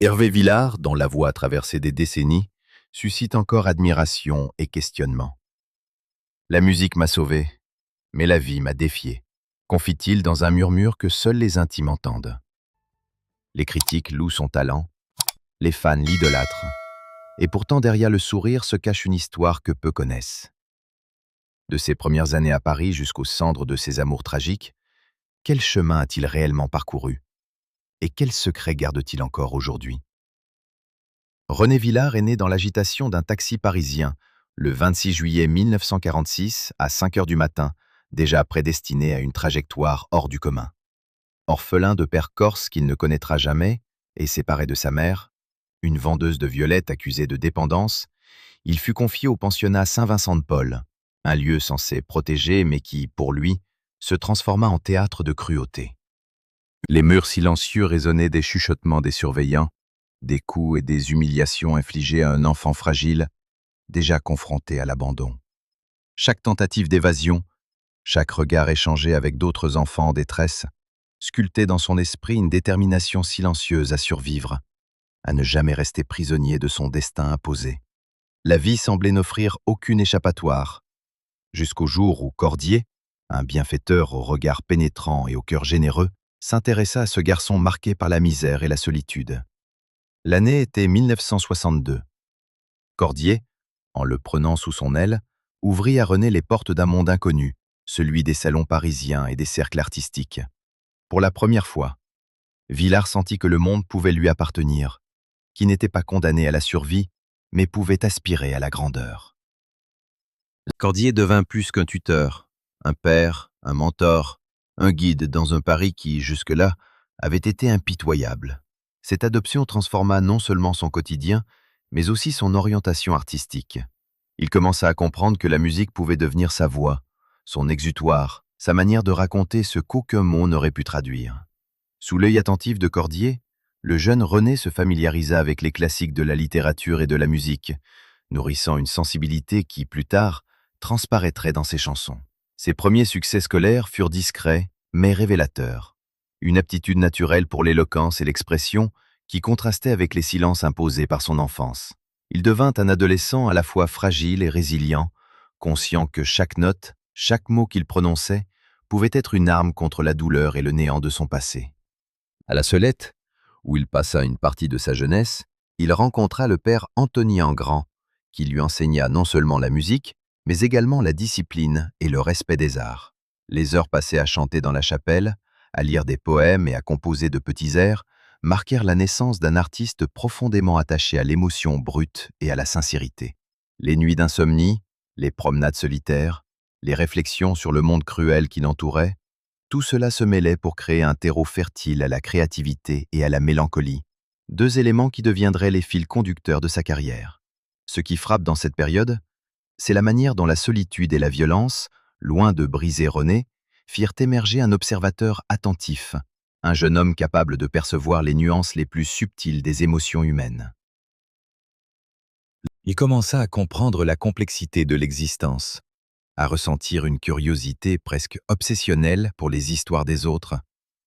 Hervé Villard, dont la voix a traversé des décennies, suscite encore admiration et questionnement. La musique m'a sauvé, mais la vie m'a défié, confie-t-il dans un murmure que seuls les intimes entendent. Les critiques louent son talent, les fans l'idolâtrent, et pourtant derrière le sourire se cache une histoire que peu connaissent. De ses premières années à Paris jusqu'aux cendres de ses amours tragiques, quel chemin a-t-il réellement parcouru? Et quels secrets garde-t-il encore aujourd'hui? René Villard est né dans l'agitation d'un taxi parisien le 26 juillet 1946 à 5 heures du matin, déjà prédestiné à une trajectoire hors du commun. Orphelin de père corse qu'il ne connaîtra jamais et séparé de sa mère, une vendeuse de violettes accusée de dépendance, il fut confié au pensionnat Saint-Vincent-de-Paul, un lieu censé protéger mais qui, pour lui, se transforma en théâtre de cruauté. Les murs silencieux résonnaient des chuchotements des surveillants, des coups et des humiliations infligées à un enfant fragile, déjà confronté à l'abandon. Chaque tentative d'évasion, chaque regard échangé avec d'autres enfants en détresse, sculptait dans son esprit une détermination silencieuse à survivre, à ne jamais rester prisonnier de son destin imposé. La vie semblait n'offrir aucune échappatoire, jusqu'au jour où Cordier, un bienfaiteur au regard pénétrant et au cœur généreux, s'intéressa à ce garçon marqué par la misère et la solitude. L'année était 1962. Cordier, en le prenant sous son aile, ouvrit à René les portes d'un monde inconnu, celui des salons parisiens et des cercles artistiques. Pour la première fois, Villard sentit que le monde pouvait lui appartenir, qu'il n'était pas condamné à la survie, mais pouvait aspirer à la grandeur. Cordier devint plus qu'un tuteur, un père, un mentor, un guide dans un Paris qui, jusque-là, avait été impitoyable. Cette adoption transforma non seulement son quotidien, mais aussi son orientation artistique. Il commença à comprendre que la musique pouvait devenir sa voix, son exutoire, sa manière de raconter ce qu'aucun mot n'aurait pu traduire. Sous l'œil attentif de Cordier, le jeune René se familiarisa avec les classiques de la littérature et de la musique, nourrissant une sensibilité qui, plus tard, transparaîtrait dans ses chansons. Ses premiers succès scolaires furent discrets, mais révélateurs. Une aptitude naturelle pour l'éloquence et l'expression qui contrastait avec les silences imposés par son enfance. Il devint un adolescent à la fois fragile et résilient, conscient que chaque note, chaque mot qu'il prononçait, pouvait être une arme contre la douleur et le néant de son passé. À la Solette, où il passa une partie de sa jeunesse, il rencontra le père Antony Engrand, qui lui enseigna non seulement la musique, mais également la discipline et le respect des arts. Les heures passées à chanter dans la chapelle, à lire des poèmes et à composer de petits airs, marquèrent la naissance d'un artiste profondément attaché à l'émotion brute et à la sincérité. Les nuits d'insomnie, les promenades solitaires, les réflexions sur le monde cruel qui l'entourait, tout cela se mêlait pour créer un terreau fertile à la créativité et à la mélancolie, deux éléments qui deviendraient les fils conducteurs de sa carrière. Ce qui frappe dans cette période, c'est la manière dont la solitude et la violence, loin de briser René, firent émerger un observateur attentif, un jeune homme capable de percevoir les nuances les plus subtiles des émotions humaines. Il commença à comprendre la complexité de l'existence, à ressentir une curiosité presque obsessionnelle pour les histoires des autres,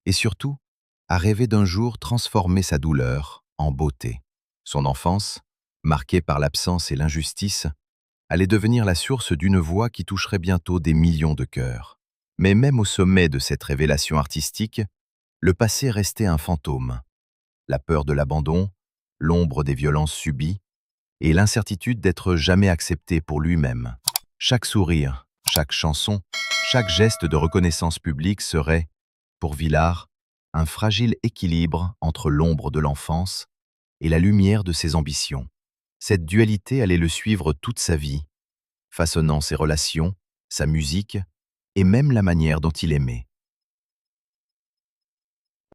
et surtout, à rêver d'un jour transformer sa douleur en beauté. Son enfance, marquée par l'absence et l'injustice, allait devenir la source d'une voix qui toucherait bientôt des millions de cœurs. Mais même au sommet de cette révélation artistique, le passé restait un fantôme. La peur de l'abandon, l'ombre des violences subies, et l'incertitude d'être jamais accepté pour lui-même. Chaque sourire, chaque chanson, chaque geste de reconnaissance publique serait, pour Villard, un fragile équilibre entre l'ombre de l'enfance et la lumière de ses ambitions. Cette dualité allait le suivre toute sa vie, façonnant ses relations, sa musique et même la manière dont il aimait.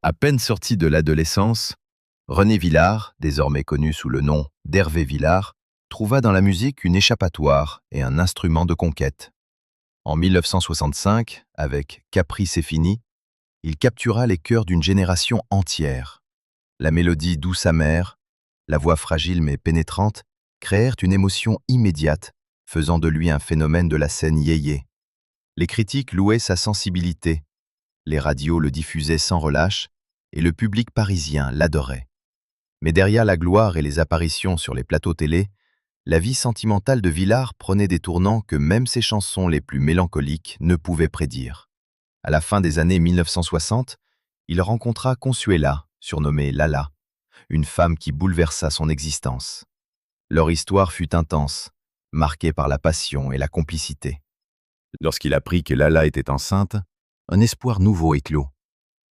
À peine sorti de l'adolescence, René Villard, désormais connu sous le nom d'Hervé Villard, trouva dans la musique une échappatoire et un instrument de conquête. En 1965, avec Caprice et fini, il captura les cœurs d'une génération entière. La mélodie douce amère, la voix fragile mais pénétrante, créèrent une émotion immédiate, faisant de lui un phénomène de la scène yéyé. Les critiques louaient sa sensibilité, les radios le diffusaient sans relâche, et le public parisien l'adorait. Mais derrière la gloire et les apparitions sur les plateaux télé, la vie sentimentale de Villard prenait des tournants que même ses chansons les plus mélancoliques ne pouvaient prédire. À la fin des années 1960, il rencontra Consuela, surnommée Lala, une femme qui bouleversa son existence. Leur histoire fut intense, marquée par la passion et la complicité. Lorsqu'il apprit que Lala était enceinte, un espoir nouveau éclot,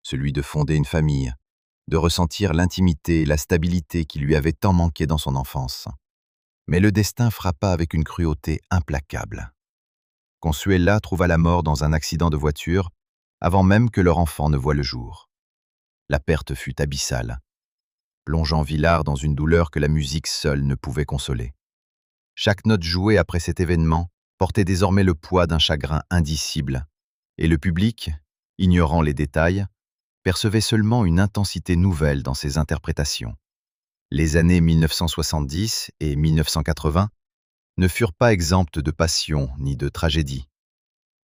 celui de fonder une famille, de ressentir l'intimité et la stabilité qui lui avaient tant manqué dans son enfance. Mais le destin frappa avec une cruauté implacable. Consuela trouva la mort dans un accident de voiture avant même que leur enfant ne voie le jour. La perte fut abyssale, plongeant Villard dans une douleur que la musique seule ne pouvait consoler. Chaque note jouée après cet événement portait désormais le poids d'un chagrin indicible, et le public, ignorant les détails, percevait seulement une intensité nouvelle dans ses interprétations. Les années 1970 et 1980 ne furent pas exemptes de passion ni de tragédie.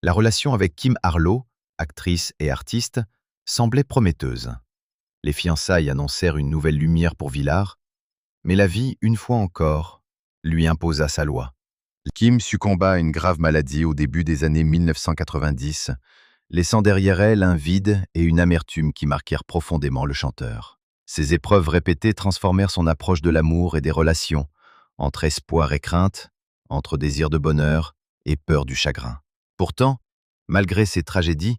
La relation avec Kim Harlow, actrice et artiste, semblait prometteuse. Les fiançailles annoncèrent une nouvelle lumière pour Villard, mais la vie, une fois encore, lui imposa sa loi. Kim succomba à une grave maladie au début des années 1990, laissant derrière elle un vide et une amertume qui marquèrent profondément le chanteur. Ces épreuves répétées transformèrent son approche de l'amour et des relations, entre espoir et crainte, entre désir de bonheur et peur du chagrin. Pourtant, malgré ces tragédies,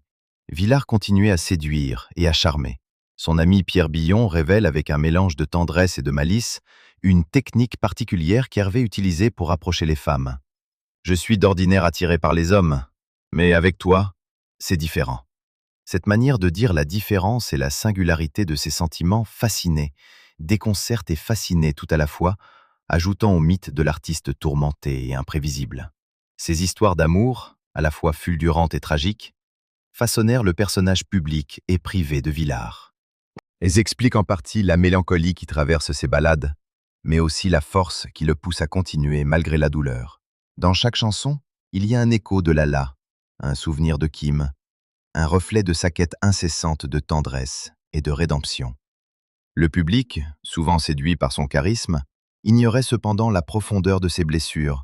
Villard continuait à séduire et à charmer. Son ami Pierre Billon révèle avec un mélange de tendresse et de malice une technique particulière qu'Hervé utilisait pour approcher les femmes. « Je suis d'ordinaire attiré par les hommes, mais avec toi, c'est différent. » Cette manière de dire la différence et la singularité de ses sentiments fascinait, déconcerte et fascinait tout à la fois, ajoutant au mythe de l'artiste tourmenté et imprévisible. Ces histoires d'amour, à la fois fulgurantes et tragiques, façonnèrent le personnage public et privé de Villard. Elles expliquent en partie la mélancolie qui traverse ses ballades, mais aussi la force qui le pousse à continuer malgré la douleur. Dans chaque chanson, il y a un écho de Lala, un souvenir de Kim, un reflet de sa quête incessante de tendresse et de rédemption. Le public, souvent séduit par son charisme, ignorait cependant la profondeur de ses blessures,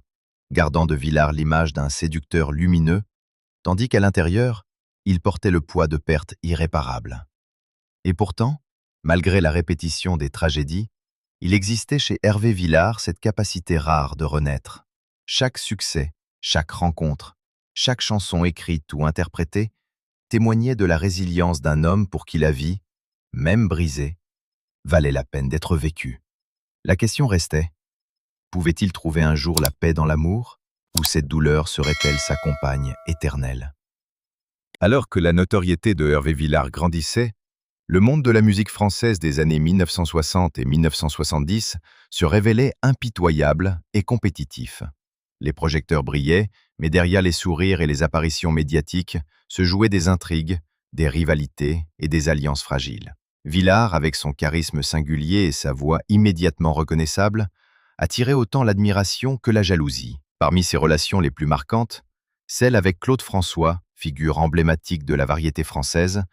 gardant de Villard l'image d'un séducteur lumineux, tandis qu'à l'intérieur, il portait le poids de pertes irréparables. Et pourtant, malgré la répétition des tragédies, il existait chez Hervé Villard cette capacité rare de renaître. Chaque succès, chaque rencontre, chaque chanson écrite ou interprétée témoignait de la résilience d'un homme pour qui la vie, même brisée, valait la peine d'être vécue. La question restait, pouvait-il trouver un jour la paix dans l'amour, ou cette douleur serait-elle sa compagne éternelle? Alors que la notoriété de Hervé Villard grandissait, le monde de la musique française des années 1960 et 1970 se révélait impitoyable et compétitif. Les projecteurs brillaient, mais derrière les sourires et les apparitions médiatiques se jouaient des intrigues, des rivalités et des alliances fragiles. Villard, avec son charisme singulier et sa voix immédiatement reconnaissable, attirait autant l'admiration que la jalousie. Parmi ses relations les plus marquantes, celle avec Claude François, figure emblématique de la variété française,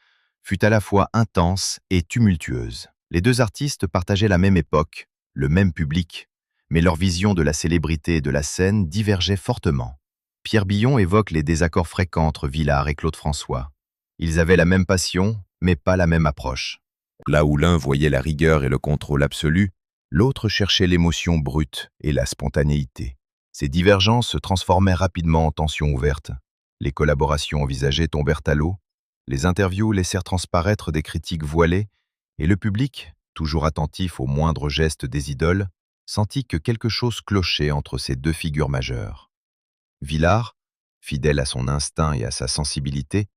fut à la fois intense et tumultueuse. Les deux artistes partageaient la même époque, le même public, mais leur vision de la célébrité et de la scène divergeait fortement. Pierre Billon évoque les désaccords fréquents entre Villard et Claude François. Ils avaient la même passion, mais pas la même approche. Là où l'un voyait la rigueur et le contrôle absolu, l'autre cherchait l'émotion brute et la spontanéité. Ces divergences se transformaient rapidement en tensions ouvertes. Les collaborations envisagées tombèrent à l'eau, les interviews laissèrent transparaître des critiques voilées, et le public, toujours attentif aux moindres gestes des idoles, sentit que quelque chose clochait entre ces deux figures majeures. Villard, fidèle à son instinct et à sa sensibilité,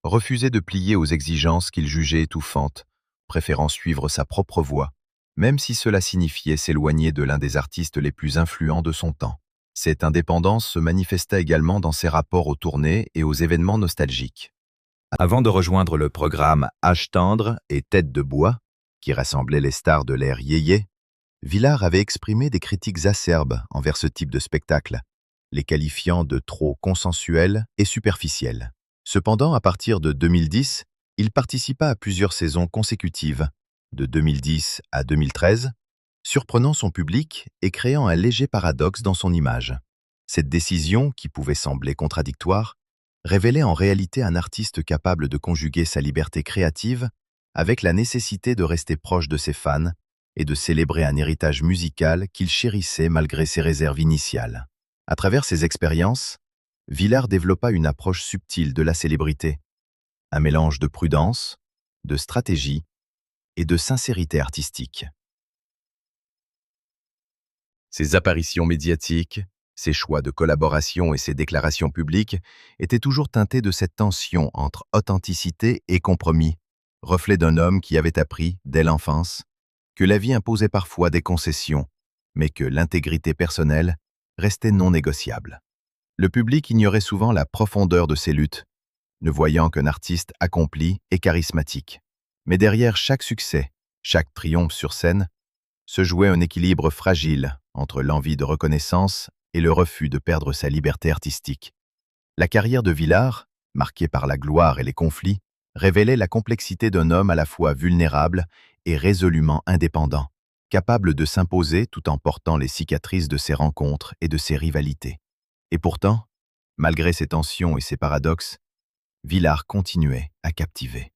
refusait de plier aux exigences qu'il jugeait étouffantes, préférant suivre sa propre voie, même si cela signifiait s'éloigner de l'un des artistes les plus influents de son temps. Cette indépendance se manifesta également dans ses rapports aux tournées et aux événements nostalgiques. Avant de rejoindre le programme Âge tendre et Tête de bois, qui rassemblait les stars de l'ère yéyé, Villard avait exprimé des critiques acerbes envers ce type de spectacle, les qualifiant de trop consensuels et superficiels. Cependant, à partir de 2010, il participa à plusieurs saisons consécutives, de 2010 à 2013, surprenant son public et créant un léger paradoxe dans son image. Cette décision, qui pouvait sembler contradictoire, révélait en réalité un artiste capable de conjuguer sa liberté créative avec la nécessité de rester proche de ses fans et de célébrer un héritage musical qu'il chérissait malgré ses réserves initiales. À travers ses expériences, Villard développa une approche subtile de la célébrité, un mélange de prudence, de stratégie et de sincérité artistique. Ses apparitions médiatiques, ses choix de collaboration et ses déclarations publiques étaient toujours teintés de cette tension entre authenticité et compromis, reflet d'un homme qui avait appris, dès l'enfance, que la vie imposait parfois des concessions, mais que l'intégrité personnelle restait non négociable. Le public ignorait souvent la profondeur de ses luttes, ne voyant qu'un artiste accompli et charismatique. Mais derrière chaque succès, chaque triomphe sur scène, se jouait un équilibre fragile entre l'envie de reconnaissance et le refus de perdre sa liberté artistique. La carrière de Villard, marquée par la gloire et les conflits, révélait la complexité d'un homme à la fois vulnérable et résolument indépendant, capable de s'imposer tout en portant les cicatrices de ses rencontres et de ses rivalités. Et pourtant, malgré ses tensions et ses paradoxes, Villard continuait à captiver.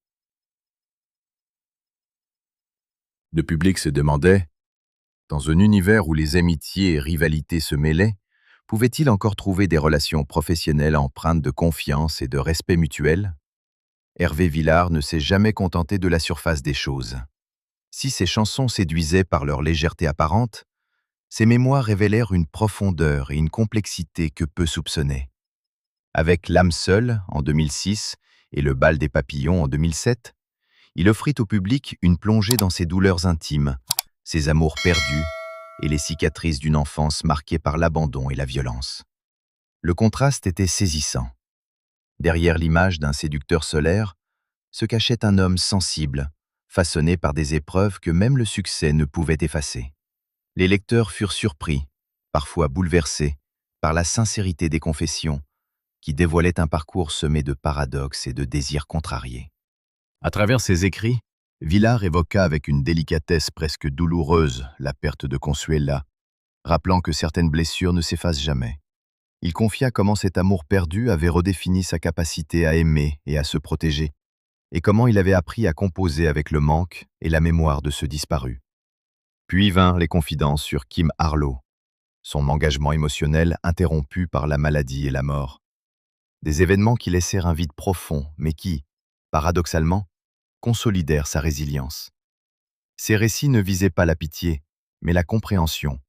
Le public se demandait, dans un univers où les amitiés et rivalités se mêlaient, pouvait-il encore trouver des relations professionnelles empreintes de confiance et de respect mutuel? Hervé Villard ne s'est jamais contenté de la surface des choses. Si ses chansons séduisaient par leur légèreté apparente, ses mémoires révélèrent une profondeur et une complexité que peu soupçonnaient. Avec L'âme seule en 2006 et Le bal des papillons en 2007, il offrit au public une plongée dans ses douleurs intimes, ses amours perdus et les cicatrices d'une enfance marquée par l'abandon et la violence. Le contraste était saisissant. Derrière l'image d'un séducteur solaire se cachait un homme sensible, façonné par des épreuves que même le succès ne pouvait effacer. Les lecteurs furent surpris, parfois bouleversés, par la sincérité des confessions, qui dévoilaient un parcours semé de paradoxes et de désirs contrariés. À travers ses écrits, Villard évoqua avec une délicatesse presque douloureuse la perte de Consuela, rappelant que certaines blessures ne s'effacent jamais. Il confia comment cet amour perdu avait redéfini sa capacité à aimer et à se protéger, et comment il avait appris à composer avec le manque et la mémoire de ceux disparus. Puis vinrent les confidences sur Kim Harlow, son engagement émotionnel interrompu par la maladie et la mort. Des événements qui laissèrent un vide profond, mais qui, paradoxalement, consolidèrent sa résilience. Ces récits ne visaient pas la pitié, mais la compréhension,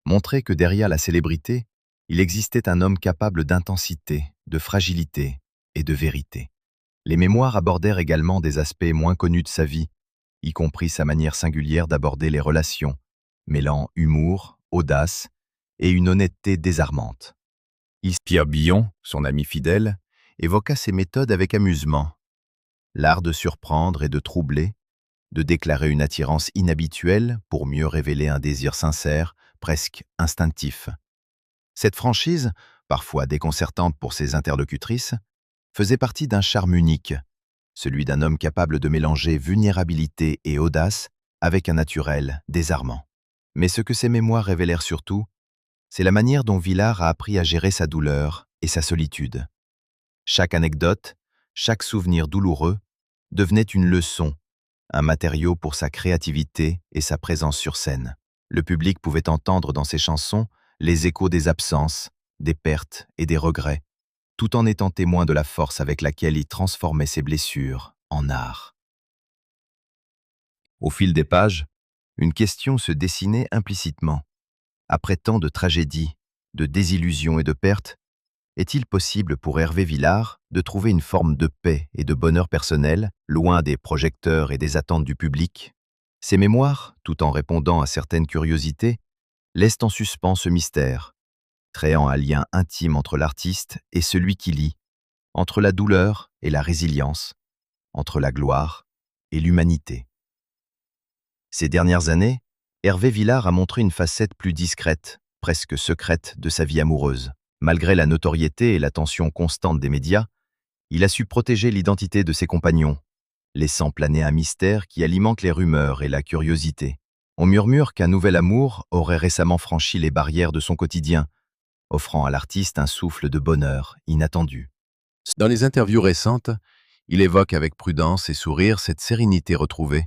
montraient que derrière la célébrité, il existait un homme capable d'intensité, de fragilité et de vérité. Les mémoires abordèrent également des aspects moins connus de sa vie, y compris sa manière singulière d'aborder les relations, mêlant humour, audace et une honnêteté désarmante. Pierre Billon, son ami fidèle, évoqua ses méthodes avec amusement. L'art de surprendre et de troubler, de déclarer une attirance inhabituelle pour mieux révéler un désir sincère, presque instinctif. Cette franchise, parfois déconcertante pour ses interlocutrices, faisait partie d'un charme unique, celui d'un homme capable de mélanger vulnérabilité et audace avec un naturel désarmant. Mais ce que ces mémoires révélèrent surtout, c'est la manière dont Villard a appris à gérer sa douleur et sa solitude. Chaque anecdote, chaque souvenir douloureux, devenait une leçon, un matériau pour sa créativité et sa présence sur scène. Le public pouvait entendre dans ses chansons les échos des absences, des pertes et des regrets, tout en étant témoin de la force avec laquelle il transformait ses blessures en art. Au fil des pages, une question se dessinait implicitement. Après tant de tragédies, de désillusions et de pertes, est-il possible pour Hervé Villard de trouver une forme de paix et de bonheur personnel, loin des projecteurs et des attentes du public? Ses mémoires, tout en répondant à certaines curiosités, laissent en suspens ce mystère, créant un lien intime entre l'artiste et celui qui lit, entre la douleur et la résilience, entre la gloire et l'humanité. Ces dernières années, Hervé Villard a montré une facette plus discrète, presque secrète, de sa vie amoureuse. Malgré la notoriété et l'attention constante des médias, il a su protéger l'identité de ses compagnons, laissant planer un mystère qui alimente les rumeurs et la curiosité. On murmure qu'un nouvel amour aurait récemment franchi les barrières de son quotidien, offrant à l'artiste un souffle de bonheur inattendu. Dans les interviews récentes, il évoque avec prudence et sourire cette sérénité retrouvée,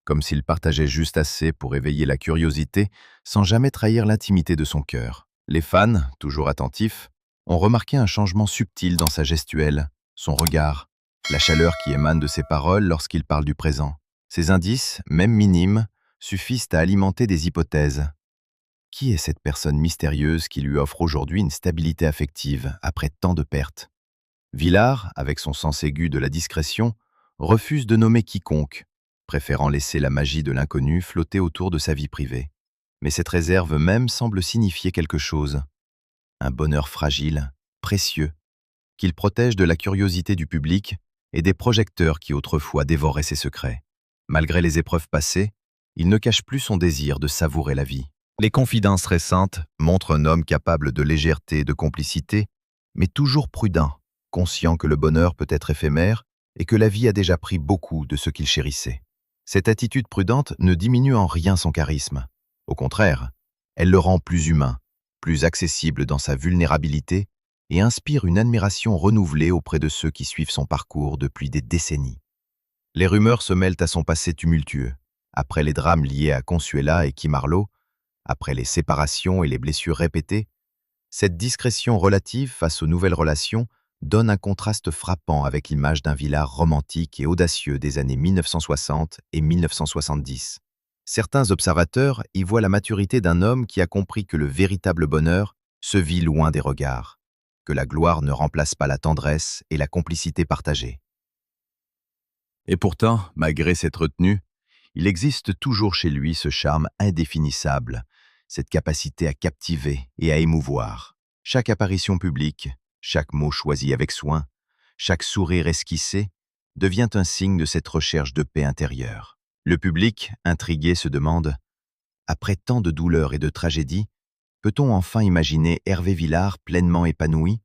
comme s'il partageait juste assez pour éveiller la curiosité sans jamais trahir l'intimité de son cœur. Les fans, toujours attentifs, ont remarqué un changement subtil dans sa gestuelle, son regard, la chaleur qui émane de ses paroles lorsqu'il parle du présent. Ces indices, même minimes, suffisent à alimenter des hypothèses. Qui est cette personne mystérieuse qui lui offre aujourd'hui une stabilité affective après tant de pertes? Villard, avec son sens aigu de la discrétion, refuse de nommer quiconque, préférant laisser la magie de l'inconnu flotter autour de sa vie privée. Mais cette réserve même semble signifier quelque chose. Un bonheur fragile, précieux, qu'il protège de la curiosité du public et des projecteurs qui autrefois dévoraient ses secrets. Malgré les épreuves passées, il ne cache plus son désir de savourer la vie. Les confidences récentes montrent un homme capable de légèreté et de complicité, mais toujours prudent, conscient que le bonheur peut être éphémère et que la vie a déjà pris beaucoup de ce qu'il chérissait. Cette attitude prudente ne diminue en rien son charisme. Au contraire, elle le rend plus humain, plus accessible dans sa vulnérabilité et inspire une admiration renouvelée auprès de ceux qui suivent son parcours depuis des décennies. Les rumeurs se mêlent à son passé tumultueux. Après les drames liés à Consuela et Kim Harlow, après les séparations et les blessures répétées, cette discrétion relative face aux nouvelles relations donne un contraste frappant avec l'image d'un Villard romantique et audacieux des années 1960 et 1970. Certains observateurs y voient la maturité d'un homme qui a compris que le véritable bonheur se vit loin des regards, que la gloire ne remplace pas la tendresse et la complicité partagée. Et pourtant, malgré cette retenue, il existe toujours chez lui ce charme indéfinissable, cette capacité à captiver et à émouvoir. Chaque apparition publique, chaque mot choisi avec soin, chaque sourire esquissé, devient un signe de cette recherche de paix intérieure. Le public, intrigué, se demande « Après tant de douleurs et de tragédies, peut-on enfin imaginer Hervé Villard pleinement épanoui,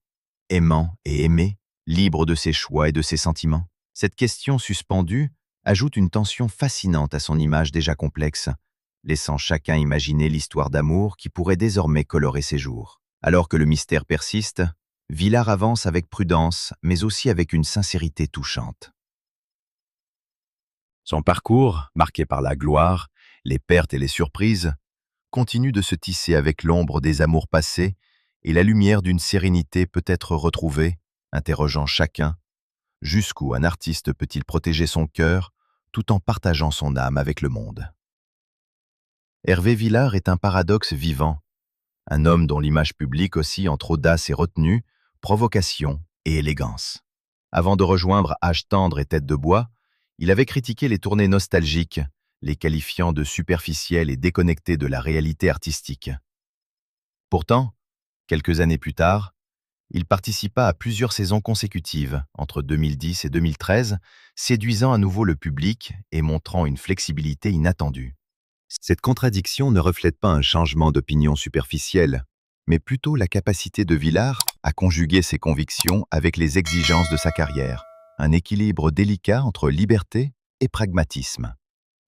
aimant et aimé, libre de ses choix et de ses sentiments ?» Cette question suspendue ajoute une tension fascinante à son image déjà complexe, laissant chacun imaginer l'histoire d'amour qui pourrait désormais colorer ses jours. Alors que le mystère persiste, Villard avance avec prudence, mais aussi avec une sincérité touchante. Son parcours, marqué par la gloire, les pertes et les surprises, continue de se tisser avec l'ombre des amours passés et la lumière d'une sérénité peut-être retrouvée, interrogeant chacun. Jusqu'où un artiste peut-il protéger son cœur tout en partageant son âme avec le monde? Hervé Villard est un paradoxe vivant, un homme dont l'image publique oscille entre audace et retenue, provocation et élégance. Avant de rejoindre Âge tendre et Tête de bois, il avait critiqué les tournées nostalgiques, les qualifiant de superficielles et déconnectées de la réalité artistique. Pourtant, quelques années plus tard, il participa à plusieurs saisons consécutives, entre 2010 et 2013, séduisant à nouveau le public et montrant une flexibilité inattendue. Cette contradiction ne reflète pas un changement d'opinion superficielle, mais plutôt la capacité de Villard à conjuguer ses convictions avec les exigences de sa carrière, un équilibre délicat entre liberté et pragmatisme.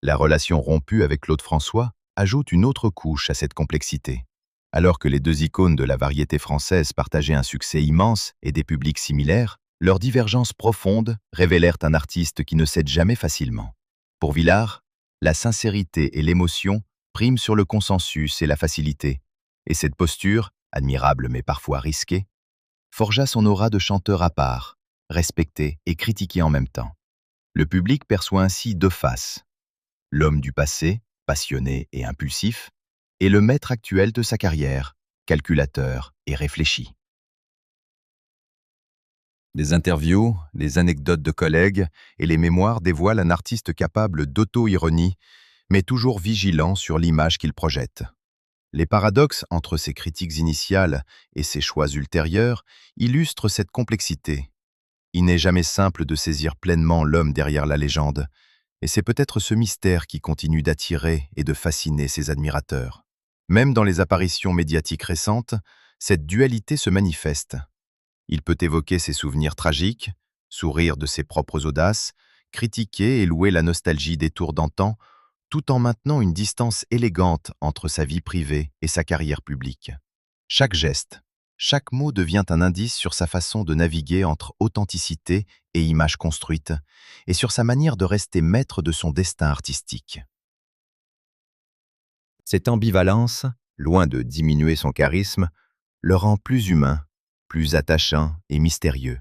La relation rompue avec Claude François ajoute une autre couche à cette complexité. Alors que les deux icônes de la variété française partageaient un succès immense et des publics similaires, leurs divergences profondes révélèrent un artiste qui ne cède jamais facilement. Pour Villard, la sincérité et l'émotion priment sur le consensus et la facilité, et cette posture, admirable mais parfois risquée, forgea son aura de chanteur à part, respecté et critiqué en même temps. Le public perçoit ainsi deux faces: l'homme du passé, passionné et impulsif, et le maître actuel de sa carrière, calculateur et réfléchi. Les interviews, les anecdotes de collègues et les mémoires dévoilent un artiste capable d'auto-ironie, mais toujours vigilant sur l'image qu'il projette. Les paradoxes entre ses critiques initiales et ses choix ultérieurs illustrent cette complexité. Il n'est jamais simple de saisir pleinement l'homme derrière la légende, et c'est peut-être ce mystère qui continue d'attirer et de fasciner ses admirateurs. Même dans les apparitions médiatiques récentes, cette dualité se manifeste. Il peut évoquer ses souvenirs tragiques, sourire de ses propres audaces, critiquer et louer la nostalgie des tours d'antan, tout en maintenant une distance élégante entre sa vie privée et sa carrière publique. Chaque geste, chaque mot devient un indice sur sa façon de naviguer entre authenticité et image construite, et sur sa manière de rester maître de son destin artistique. Cette ambivalence, loin de diminuer son charisme, le rend plus humain, plus attachant et mystérieux.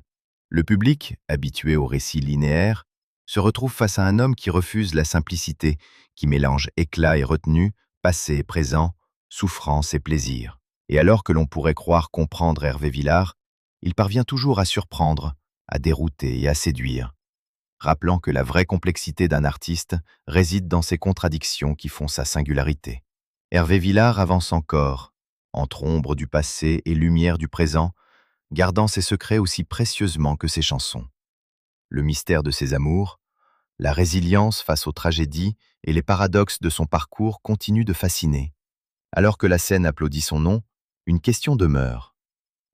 Le public, habitué au récit linéaire, se retrouve face à un homme qui refuse la simplicité, qui mélange éclat et retenue, passé et présent, souffrance et plaisir. Et alors que l'on pourrait croire comprendre Hervé Villard, il parvient toujours à surprendre, à dérouter et à séduire, rappelant que la vraie complexité d'un artiste réside dans ses contradictions qui font sa singularité. Hervé Villard avance encore, entre ombre du passé et lumière du présent, gardant ses secrets aussi précieusement que ses chansons. Le mystère de ses amours, la résilience face aux tragédies et les paradoxes de son parcours continuent de fasciner. Alors que la scène applaudit son nom, une question demeure.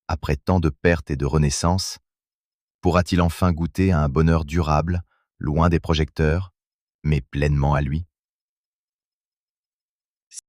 Après tant de pertes et de renaissances, pourra-t-il enfin goûter à un bonheur durable, loin des projecteurs, mais pleinement à lui?